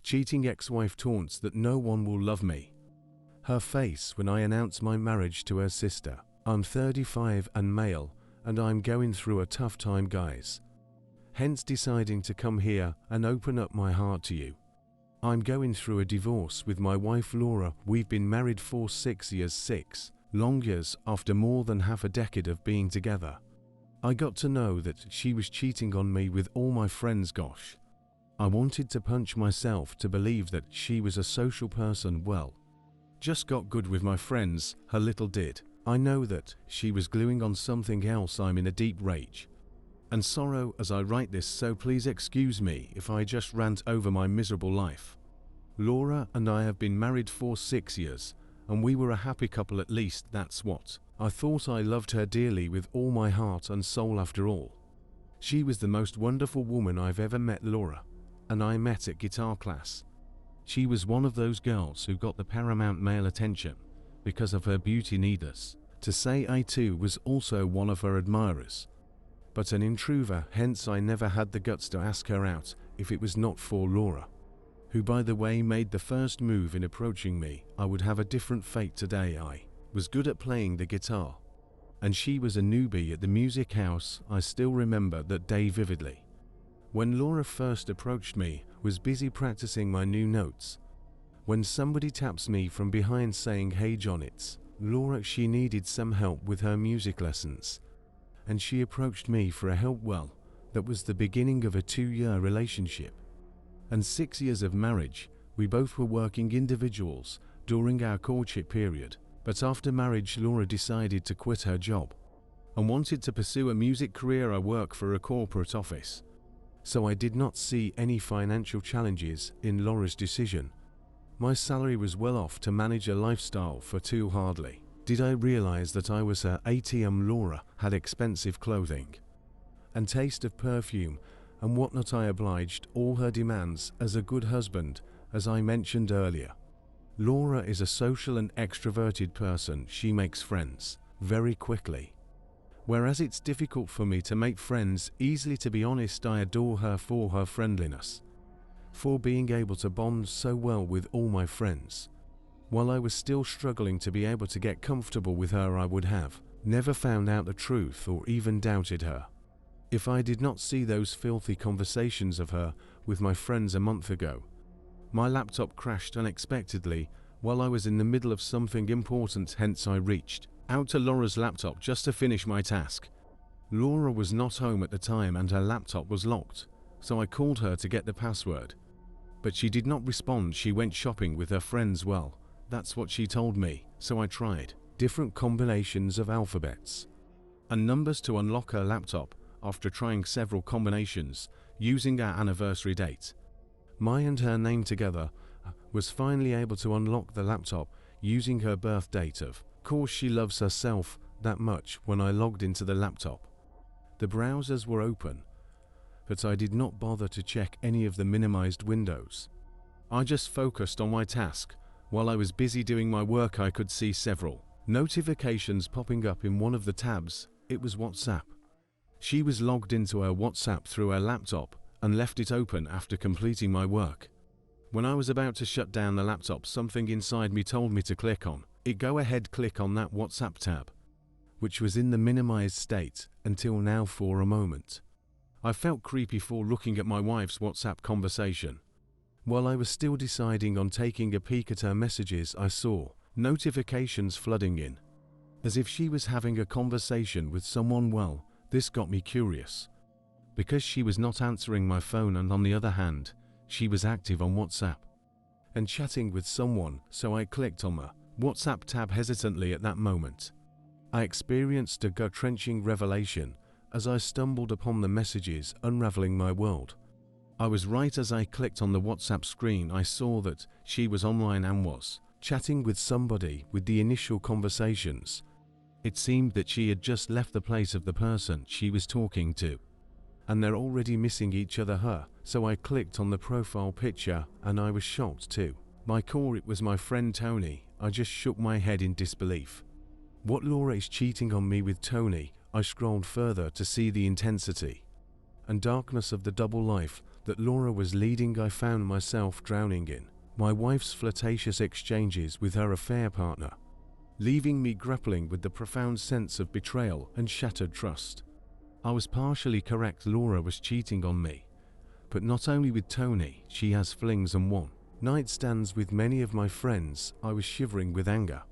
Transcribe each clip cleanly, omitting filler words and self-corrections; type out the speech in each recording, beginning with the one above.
Cheating ex-wife taunts that no one will love me. Her face when I announce my marriage to her sister. I'm 35 and male, and I'm going through a tough time, guys. Hence deciding to come here and open up my heart to you. I'm going through a divorce with my wife Laura. We've been married for 6 years, 6 long years after more than half a decade of being together. I got to know that she was cheating on me with all my friends. Gosh, I wanted to punch myself to believe that she was a social person. Well, just got good with my friends, her little did I know that she was gluing on something else. I'm in a deep rage and sorrow as I write this, so please excuse me if I just rant over my miserable life. Laura and I have been married for 6 years, and we were a happy couple, at least that's what I thought. I loved her dearly with all my heart and soul. After all, she was the most wonderful woman I've ever met. Laura and I met at guitar class. She was one of those girls who got the paramount male attention because of her beauty. Needless to say, I too was also one of her admirers, but an intruder, hence I never had the guts to ask her out. If it was not for Laura, who by the way made the first move in approaching me, I would have a different fate today. I was good at playing the guitar, and she was a newbie at the music house. I still remember that day vividly. When Laura first approached me, was busy practicing my new notes, when somebody taps me from behind saying, "Hey John, it's Laura." She needed some help with her music lessons, and she approached me for a help. Well, that was the beginning of a 2-year relationship and 6 years of marriage. We both were working individuals during our courtship period, but after marriage Laura decided to quit her job and wanted to pursue a music career. I work for a corporate office, so I did not see any financial challenges in Laura's decision. My salary was well off to manage a lifestyle for two. Hardly did I realize that I was her ATM. Laura had expensive clothing and taste of perfume and whatnot. I obliged all her demands as a good husband. As I mentioned earlier, Laura is a social and extroverted person. She makes friends very quickly, whereas it's difficult for me to make friends easily. To be honest, I adore her for her friendliness, for being able to bond so well with all my friends. While I was still struggling to be able to get comfortable with her, I would have never found out the truth or even doubted her if I did not see those filthy conversations of her with my friends a month ago. My laptop crashed unexpectedly while I was in the middle of something important, hence I reached out to Laura's laptop just to finish my task. Laura was not home at the time and her laptop was locked, so I called her to get the password, but she did not respond. She went shopping with her friends. Well, that's what she told me, so I tried different combinations of alphabets and numbers to unlock her laptop. After trying several combinations using our anniversary date, my and her name together, was finally able to unlock the laptop using her birth date. Of course, she loves herself that much. When I logged into the laptop, the browsers were open, but I did not bother to check any of the minimized windows. I just focused on my task. While I was busy doing my work, I could see several notifications popping up in one of the tabs. It was WhatsApp. She was logged into her WhatsApp through her laptop and left it open after completing my work. When I was about to shut down the laptop, something inside me told me to click on it. Go ahead, click on that WhatsApp tab, which was in the minimized state until now. For a moment, I felt creepy for looking at my wife's WhatsApp conversation. While I was still deciding on taking a peek at her messages, I saw notifications flooding in, as if she was having a conversation with someone. Well, this got me curious, because she was not answering my phone, and on the other hand, she was active on WhatsApp and chatting with someone, so I clicked on the WhatsApp tab hesitantly. At that moment, I experienced a gut-wrenching revelation as I stumbled upon the messages unraveling my world. I was right. As I clicked on the WhatsApp screen, I saw that she was online and was chatting with somebody. With the initial conversations, it seemed that she had just left the place of the person she was talking to, and they're already missing each other. So I clicked on the profile picture and I was shocked to my core. It was my friend Tony. I just shook my head in disbelief. What, Laura is cheating on me with Tony? I scrolled further to see the intensity and darkness of the double life that Laura was leading I found myself drowning in. My wife's flirtatious exchanges with her affair partner, leaving me grappling with the profound sense of betrayal and shattered trust. I was partially correct, Laura was cheating on me. But not only with Tony, she has flings and one-night stands with many of my friends. I was shivering with anger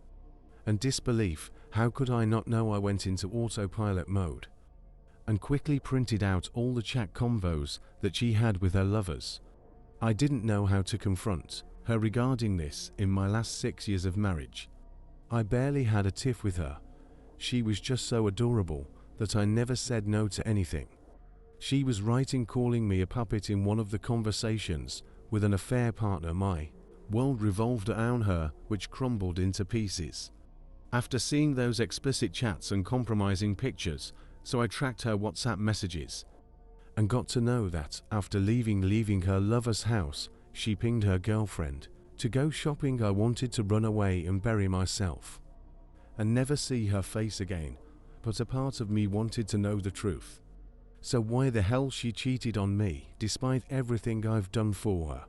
and disbelief. How could I not know? I went into autopilot mode and quickly printed out all the chat convos that she had with her lovers. I didn't know how to confront her regarding this. In my last 6 years of marriage, I barely had a tiff with her. She was just so adorable that I never said no to anything. She was right in calling me a puppet in one of the conversations with an affair partner. My world revolved around her, which crumbled into pieces after seeing those explicit chats and compromising pictures. So I tracked her WhatsApp messages and got to know that after leaving her lover's house, she pinged her girlfriend to go shopping. I wanted to run away and bury myself and never see her face again, but a part of me wanted to know the truth. So why the hell she cheated on me despite everything I've done for her?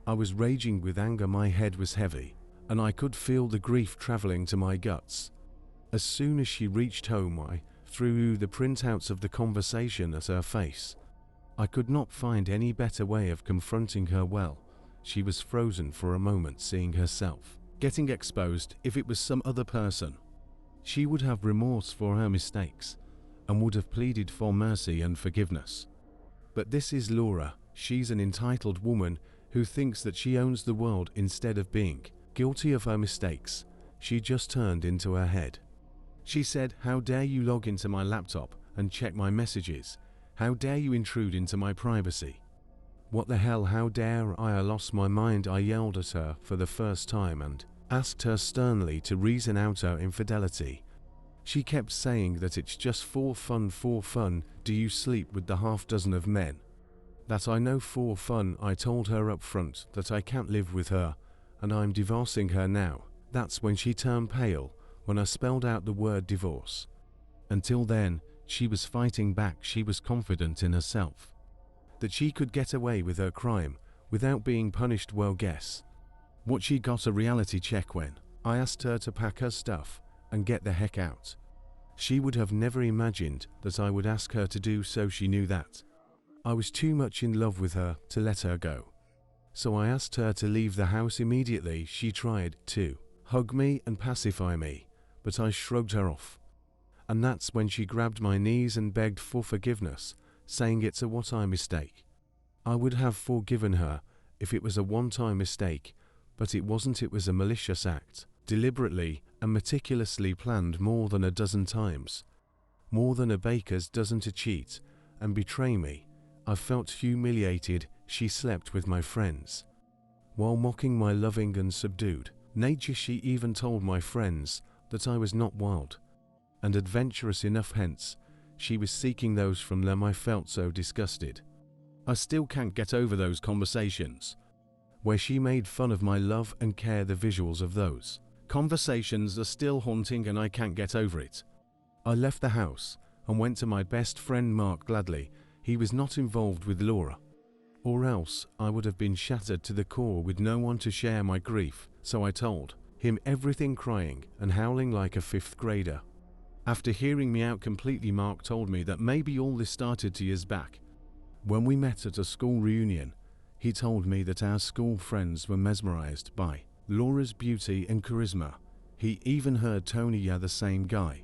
I was raging with anger. My head was heavy and I could feel the grief traveling to my guts. As soon as she reached home, I threw the printouts of the conversation at her face. I could not find any better way of confronting her. Well, she was frozen for a moment, seeing herself getting exposed. If it was some other person, she would have remorse for her mistakes and would have pleaded for mercy and forgiveness. But this is Laura. She's an entitled woman who thinks that she owns the world instead of being guilty of her mistakes. She just turned into her head. She said, "How dare you log into my laptop and check my messages? How dare you intrude into my privacy? What the hell, how dare I?" lost my mind. I yelled at her for the first time and asked her sternly to reason out her infidelity. She kept saying that it's just for fun, for fun. Do you sleep with the half dozen of men that I know for fun? I told her up front that I can't live with her and I'm divorcing her now. That's when she turned pale when I spelled out the word divorce. Until then, she was fighting back. She was confident in herself that she could get away with her crime without being punished. Well, guess what? She got a reality check when I asked her to pack her stuff and get the heck out. She would have never imagined that I would ask her to do so. She knew that I was too much in love with her to let her go. So I asked her to leave the house immediately. She tried to hug me and pacify me, but I shrugged her off. And that's when she grabbed my knees and begged for forgiveness, saying it's a one-time mistake. I would have forgiven her if it was a one-time mistake, but it wasn't. It was a malicious act, deliberately and meticulously planned more than a dozen times. More than a baker's dozen to cheat and betray me. I felt humiliated. She slept with my friends while mocking my loving and subdued nature. She even told my friends that I was not wild and adventurous enough, hence she was seeking those from them. I felt so disgusted. I still can't get over those conversations where she made fun of my love and care. The visuals of those conversations are still haunting and I can't get over it. I left the house and went to my best friend Mark gladly. He was not involved with Laura, or else I would have been shattered to the core with no one to share my grief. So I told him everything, crying and howling like a fifth grader. After hearing me out completely, Mark told me that maybe all this started 2 years back when we met at a school reunion. He told me that our school friends were mesmerized by Laura's beauty and charisma. He even heard Tony, yeah, the same guy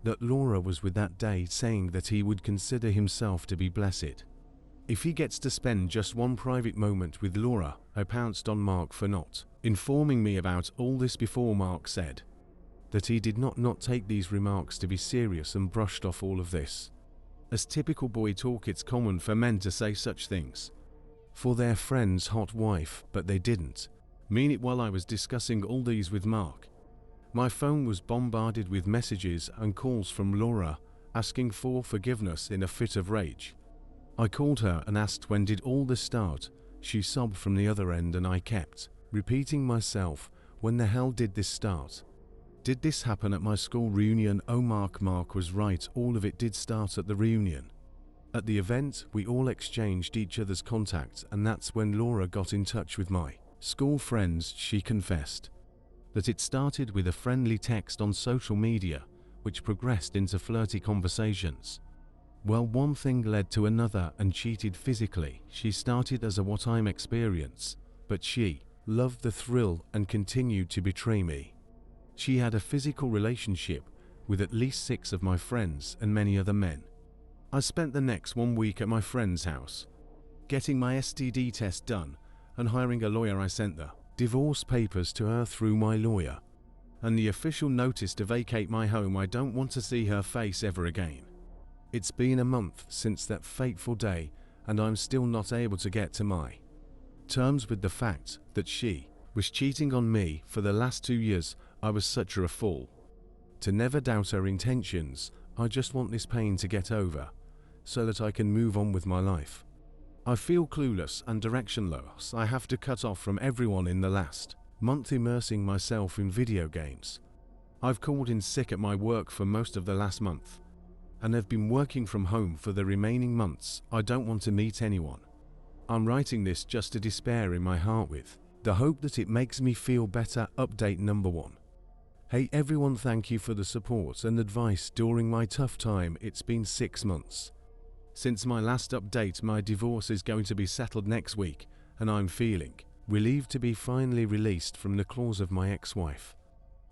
that Laura was with that day, saying that he would consider himself to be blessed if he gets to spend just one private moment with Laura. I pounced on Mark for not informing me about all this before. Mark said that he did not take these remarks to be serious and brushed off all of this as typical boy talk. It's common for men to say such things for their friend's hot wife, but they didn't mean it. While I was discussing all these with Mark, my phone was bombarded with messages and calls from Laura asking for forgiveness. In a fit of rage, I called her and asked, when did all this start? She sobbed from the other end and I kept repeating myself, when the hell did this start? Did this happen at my school reunion? Oh, Mark was right. All of it did start at the reunion. At the event, we all exchanged each other's contacts, and that's when Laura got in touch with my school friends. She confessed that it started with a friendly text on social media, which progressed into flirty conversations. Well, one thing led to another and cheated physically. She started as a what-time experience, but she loved the thrill and continued to betray me. She had a physical relationship with at least 6 of my friends and many other men. I spent the next 1 week at my friend's house, getting my STD test done and hiring a lawyer. I sent the divorce papers to her through my lawyer and the official notice to vacate my home. I don't want to see her face ever again. It's been a month since that fateful day, and I'm still not able to get to my terms with the fact that she was cheating on me for the last 2 years. I was such a fool to never doubt her intentions. I just want this pain to get over so that I can move on with my life. I feel clueless and directionless. I have to cut off from everyone in the last month, immersing myself in video games. I've called in sick at my work for most of the last month and have been working from home for the remaining months. I don't want to meet anyone. I'm writing this just to despair in my heart with the hope that it makes me feel better. Update number 1. Hey everyone, thank you for the support and advice during my tough time. It's been 6 months since my last update. My divorce is going to be settled next week, and I'm feeling relieved to be finally released from the claws of my ex-wife.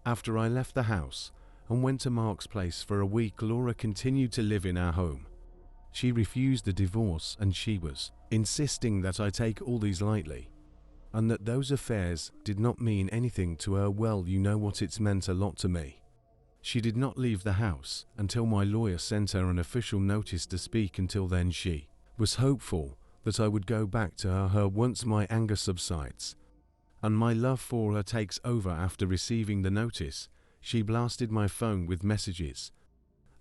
After I left the house and went to Mark's place for a week, Laura continued to live in our home. She refused the divorce, and she was insisting that I take all these lightly and that those affairs did not mean anything to her. Well, you know what, it's meant a lot to me. She did not leave the house until my lawyer sent her an official notice to speak. Until then, she was hopeful that I would go back to her once my anger subsides and my love for her takes over. After receiving the notice, she blasted my phone with messages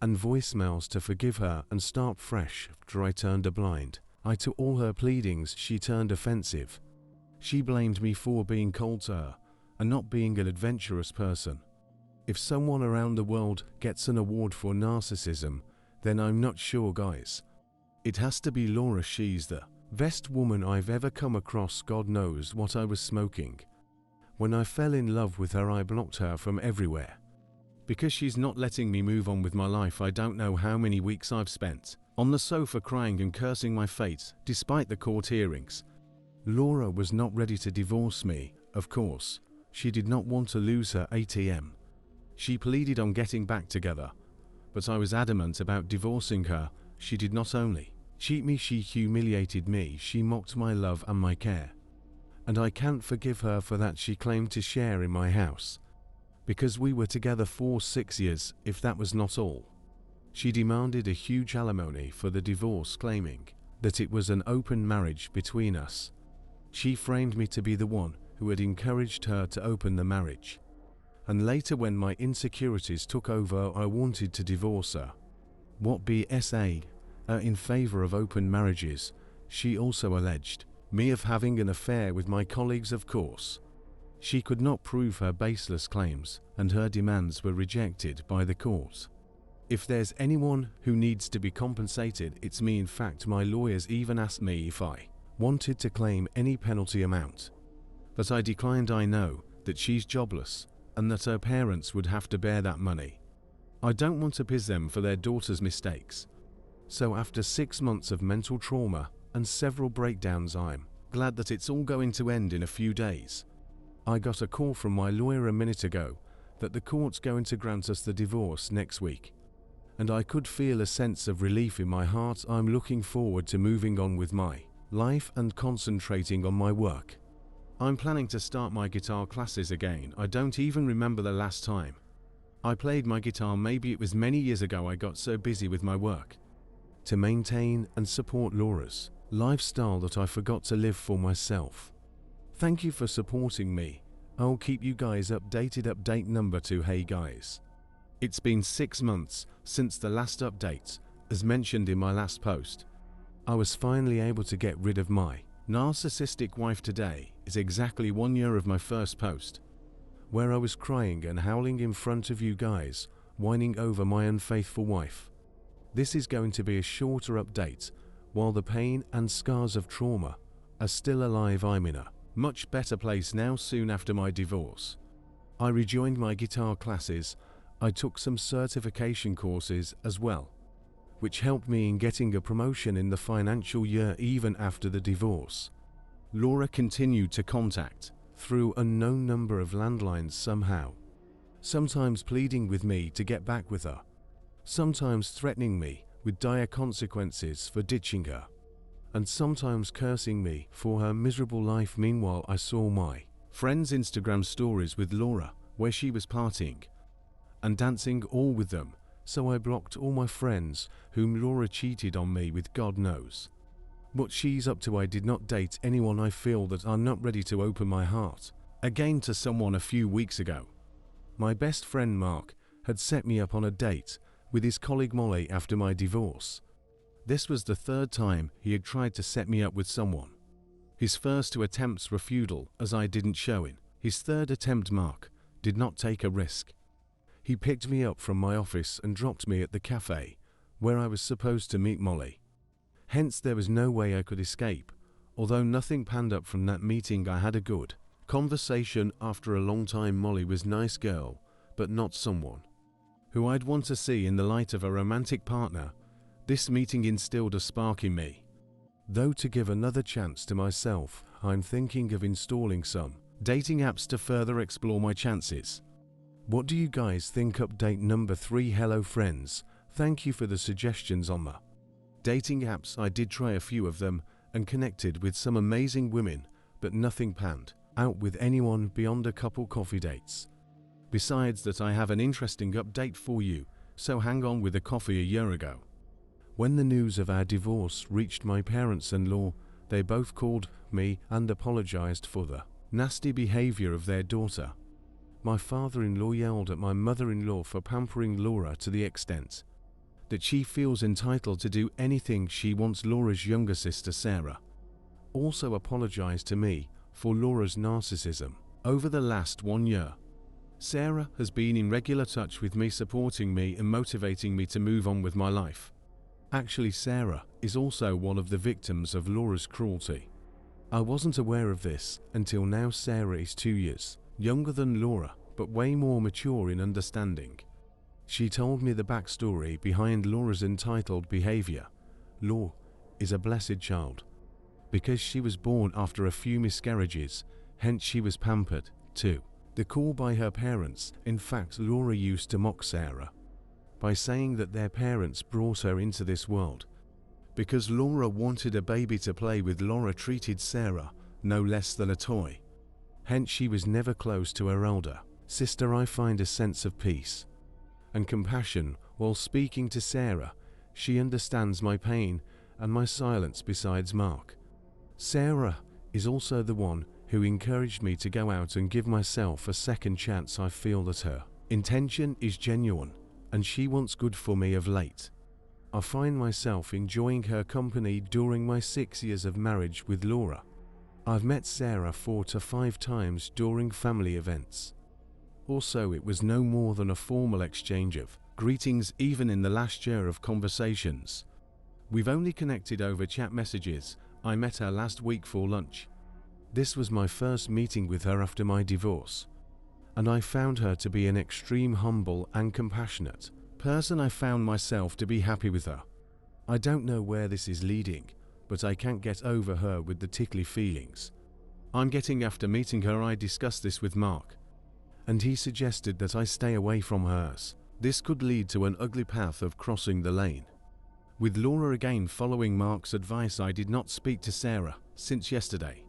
and voicemails to forgive her and start fresh. After I turned a blind eye to all her pleadings, she turned offensive. She blamed me for being cold to her and not being an adventurous person. If someone around the world gets an award for narcissism, then I'm not sure, guys. It has to be Laura. She's the best woman I've ever come across. God knows what I was smoking. When I fell in love with her, I blocked her from everywhere because she's not letting me move on with my life. I don't know how many weeks I've spent on the sofa crying and cursing my fate despite the court hearings. Laura was not ready to divorce me. Of course, she did not want to lose her ATM. She pleaded on getting back together, but I was adamant about divorcing her. She did not only cheat me, she humiliated me. She mocked my love and my care, and I can't forgive her for that. She claimed to share in my house because we were together for 6 years. If that was not all, she demanded a huge alimony for the divorce, claiming that it was an open marriage between us. She framed me to be the one who had encouraged her to open the marriage. And later, when my insecurities took over, I wanted to divorce her. What BSA in favor of open marriages. She also alleged me of having an affair with my colleagues. Of course, she could not prove her baseless claims, and her demands were rejected by the court. If there's anyone who needs to be compensated, it's me. In fact, my lawyers even asked me if I wanted to claim any penalty amount, but I declined. I know that she's jobless and that her parents would have to bear that money. I don't want to piss them for their daughter's mistakes. So after 6 months of mental trauma and several breakdowns, I'm glad that it's all going to end in a few days. I got a call from my lawyer a minute ago that the court's going to grant us the divorce next week, and I could feel a sense of relief in my heart. I'm looking forward to moving on with my life and concentrating on my work. I'm planning to start my guitar classes again. I don't even remember the last time I played my guitar. Maybe it was many years ago. I got so busy with my work to maintain and support Laura's lifestyle that I forgot to live for myself. Thank you for supporting me. I'll keep you guys updated. Update number 2. Hey guys, it's been 6 months since the last update. As mentioned in my last post, I was finally able to get rid of my narcissistic wife. Today is exactly 1 year of my first post, where I was crying and howling in front of you guys, whining over my unfaithful wife. This is going to be a shorter update. While the pain and scars of trauma are still alive, I'm in a much better place now soon after my divorce. I rejoined my guitar classes. I took some certification courses as well, which helped me in getting a promotion in the financial year even after the divorce. Laura continued to contact through a known number of landlines somehow, sometimes pleading with me to get back with her, sometimes threatening me with dire consequences for ditching her, and sometimes cursing me for her miserable life. Meanwhile, I saw my friends' Instagram stories with Laura where she was partying and dancing all with them, so I blocked all my friends whom Laura cheated on me with. God knows what she's up to. I did not date anyone. I feel that I'm not ready to open my heart again to someone. A few weeks ago, my best friend Mark had set me up on a date with his colleague Molly after my divorce. This was the third time he had tried to set me up with someone. His first two attempts were futile as I didn't show in. His third attempt, Mark did not take a risk. He picked me up from my office and dropped me at the cafe where I was supposed to meet Molly. Hence there was no way I could escape. Although nothing panned up from that meeting, I had a good conversation after a long time. Molly was a nice girl, but not someone who I'd want to see in the light of a romantic partner. This meeting instilled a spark in me. Though to give another chance to myself, I'm thinking of installing some dating apps to further explore my chances. What do you guys think? Update number 3. Hello friends, thank you for the suggestions on the dating apps. I did try a few of them and connected with some amazing women, but nothing panned out with anyone beyond a couple coffee dates. Besides that, I have an interesting update for you, so hang on with the coffee. A year ago, when the news of our divorce reached my parents-in-law, they both called me and apologized for the nasty behavior of their daughter. My father-in-law yelled at my mother-in-law for pampering Laura to the extent that she feels entitled to do anything she wants. Laura's younger sister Sarah also apologized to me for Laura's narcissism. Over the last 1 year, Sarah has been in regular touch with me, supporting me and motivating me to move on with my life. Actually, Sarah is also one of the victims of Laura's cruelty. I wasn't aware of this until now. Sarah is 2 years younger than Laura, but way more mature in understanding. She told me the backstory behind Laura's entitled behavior. Laura is a blessed child because she was born after a few miscarriages, hence she was pampered to the core by her parents. In fact, Laura used to mock Sarah by saying that their parents brought her into this world because Laura wanted a baby to play with. Laura treated Sarah no less than a toy, hence she was never close to her older sister. I find a sense of peace and compassion while speaking to Sarah. She understands my pain and my silence. Besides Mark, Sarah is also the one who encouraged me to go out and give myself a second chance. I feel that her intention is genuine and she wants good for me. Of late, I find myself enjoying her company. During my 6 years of marriage with Laura, I've met Sarah 4 to 5 times during family events. Also, it was no more than a formal exchange of greetings. Even in the last year of conversations, we've only connected over chat messages. I met her last week for lunch. This was my first meeting with her after my divorce, and I found her to be an extreme humble and compassionate person. I found myself to be happy with her. I don't know where this is leading, but I can't get over her with the tickly feelings I'm getting after meeting her. I discussed this with Mark, and he suggested that I stay away from hers. This could lead to an ugly path of crossing the lane with Laura. Again, following Mark's advice, I did not speak to Sarah since yesterday,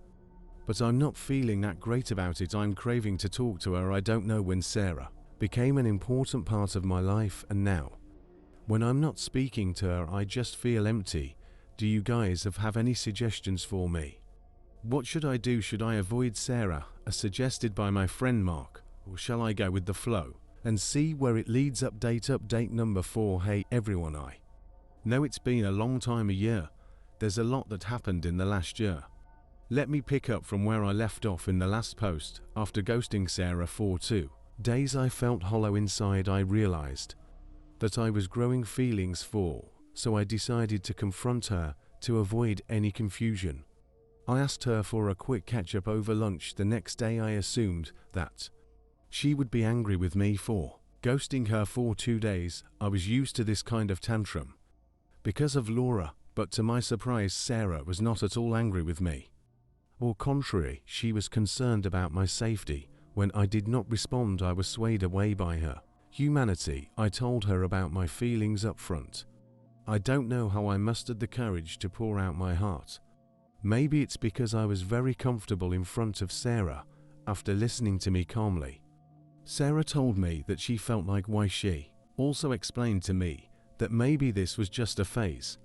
but I'm not feeling that great about it. I'm craving to talk to her. I don't know when Sarah became an important part of my life, and now when I'm not speaking to her, I just feel empty. Do you guys have any suggestions for me? What should I do? Should I avoid Sarah, as suggested by my friend Mark, or shall I go with the flow and see where it leads? Update number 4. Hey everyone, I know it's been a long time, a year. There's a lot that happened in the last year. Let me pick up from where I left off in the last post. After ghosting Sarah for 2 days, I felt hollow inside. I realized that I was growing feelings for, so I decided to confront her to avoid any confusion. I asked her for a quick catch-up over lunch the next day. I assumed that she would be angry with me for ghosting her for 2 days. I was used to this kind of tantrum because of Laura, but to my surprise, Sarah was not at all angry with me. Au contrary, she was concerned about my safety. When I did not respond, I was swayed away by her humanity. I told her about my feelings up front. I don't know how I mustered the courage to pour out my heart. Maybe it's because I was very comfortable in front of Sarah after listening to me calmly. Sarah told me that she felt like why she also explained to me that maybe this was just a phase.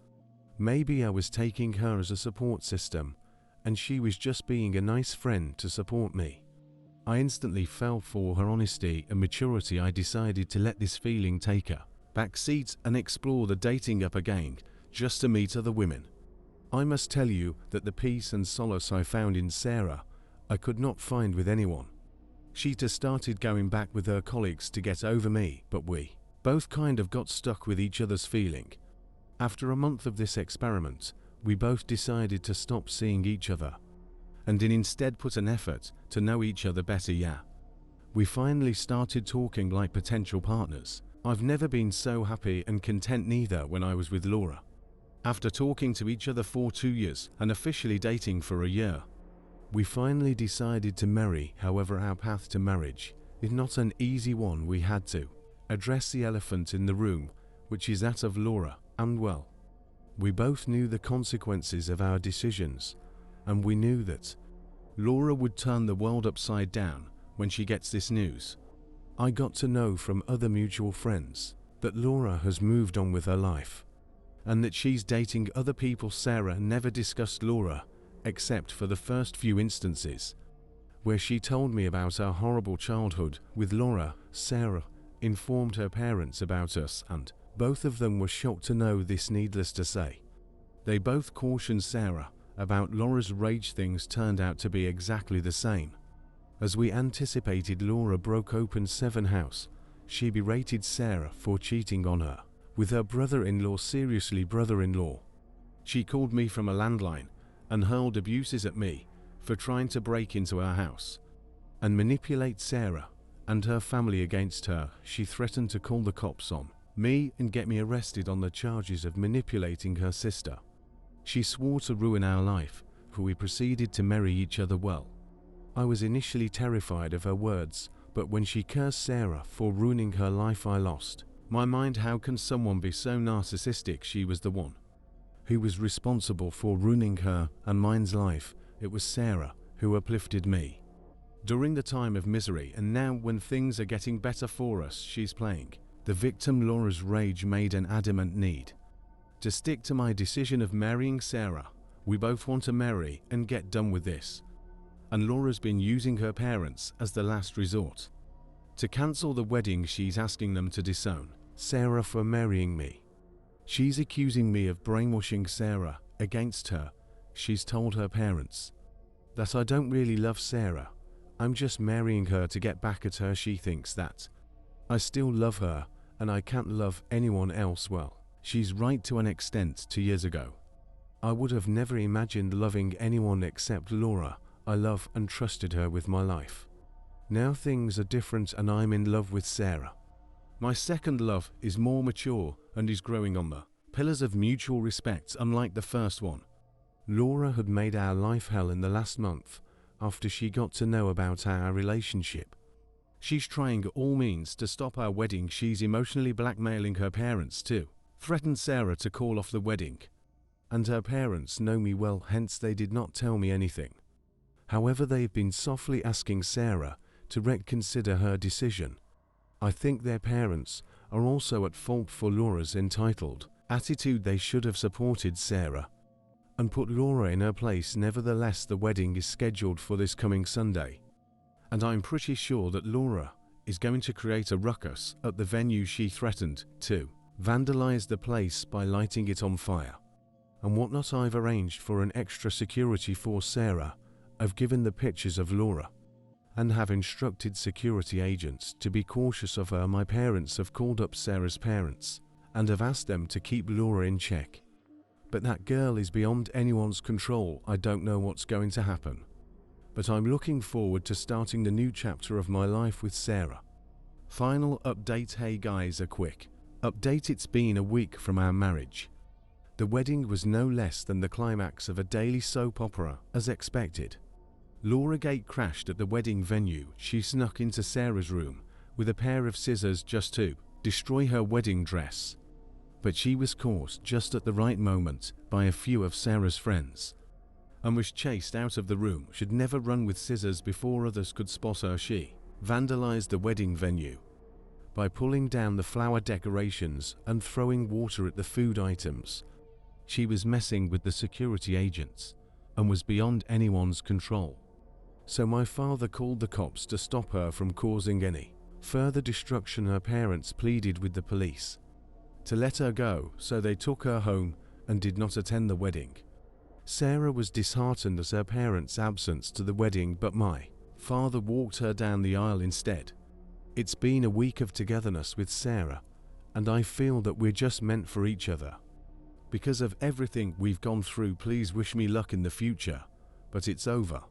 Maybe I was taking her as a support system and she was just being a nice friend to support me. I instantly fell for her honesty and maturity. I decided to let this feeling take a backseat and explore the dating app again, just to meet other women. I must tell you that the peace and solace I found in Sarah, I could not find with anyone. She just started going back with her colleagues to get over me, but we both kind of got stuck with each other's feeling. After a month of this experiment, we both decided to stop seeing each other and instead put an effort to know each other better. We finally started talking like potential partners. I've never been so happy and content neither when I was with Laura. After talking to each other for 2 years and officially dating for a year, we finally decided to marry. However, our path to marriage is not an easy one. We had to address the elephant in the room, which is that of Laura, and well, we both knew the consequences of our decisions, and we knew that Laura would turn the world upside down when she gets this news. I got to know from other mutual friends that Laura has moved on with her life and that she's dating other people. Sarah never discussed Laura except for the first few instances where she told me about her horrible childhood with Laura. Sarah informed her parents about us and both of them were shocked to know this. Needless to say, they both cautioned Sarah about Laura's rage. Things turned out to be exactly the same as we anticipated. Laura broke open 7 house. She berated Sarah for cheating on her with her brother-in-law. Seriously, brother-in-law. She called me from a landline and hurled abuses at me for trying to break into our house and manipulate Sarah and her family against her. She threatened to call the cops on me and get me arrested on the charges of manipulating her sister. She swore to ruin our life, for we proceeded to marry each other. Well, I was initially terrified of her words, but when she cursed Sarah for ruining her life, I lost my mind. How can someone be so narcissistic? She was the one who was responsible for ruining her and mine's life. It was Sarah who uplifted me during the time of misery, and now when things are getting better for us, she's playing the victim. Laura's rage made an adamant need to stick to my decision of marrying Sarah. We both want to marry and get done with this, and Laura's been using her parents as the last resort to cancel the wedding. She's asking them to disown Sarah for marrying me. She's accusing me of brainwashing Sarah against her. She's told her parents that I don't really love Sarah. I'm just marrying her to get back at her. She thinks that I still love her and I can't love anyone else. Well, she's right to an extent. 2 years ago, I would have never imagined loving anyone except Laura. I love and trusted her with my life. Now things are different and I'm in love with Sarah. My second love is more mature and is growing on the pillars of mutual respect. Unlike the first one, Laura had made our life hell in the last month after she got to know about our relationship. She's trying all means to stop our wedding. She's emotionally blackmailing her parents to threaten Sarah to call off the wedding. And her parents know me well, hence they did not tell me anything. However, they've been softly asking Sarah to reconsider her decision. I think their parents are also at fault for Laura's entitled attitude. They should have supported Sarah and put Laura in her place. Nevertheless, the wedding is scheduled for this coming Sunday, and I'm pretty sure that Laura is going to create a ruckus at the venue. She threatened to vandalize the place by lighting it on fire and whatnot. I've arranged for an extra security for Sarah. I've given the pictures of Laura and have instructed security agents to be cautious of her. My parents have called up Sarah's parents and have asked them to keep Laura in check. But that girl is beyond anyone's control. I don't know what's going to happen. But I'm looking forward to starting the new chapter of my life with Sarah. Final update. Hey guys, a quick update. It's been a week from our marriage. The wedding was no less than the climax of a daily soap opera, as expected. Laura Gate crashed at the wedding venue. She snuck into Sarah's room with a pair of scissors just to destroy her wedding dress. But she was caught just at the right moment by a few of Sarah's friends and was chased out of the room. Should never run with scissors before others could spot her. She vandalized the wedding venue by pulling down the flower decorations and throwing water at the food items. She was messing with the security agents and was beyond anyone's control. So my father called the cops to stop her from causing any further destruction. Her parents pleaded with the police to let her go, so they took her home and did not attend the wedding. Sarah was disheartened at her parents' absence to the wedding, but my father walked her down the aisle instead. It's been a week of togetherness with Sarah, and I feel that we're just meant for each other. Because of everything we've gone through, please wish me luck in the future, but it's over.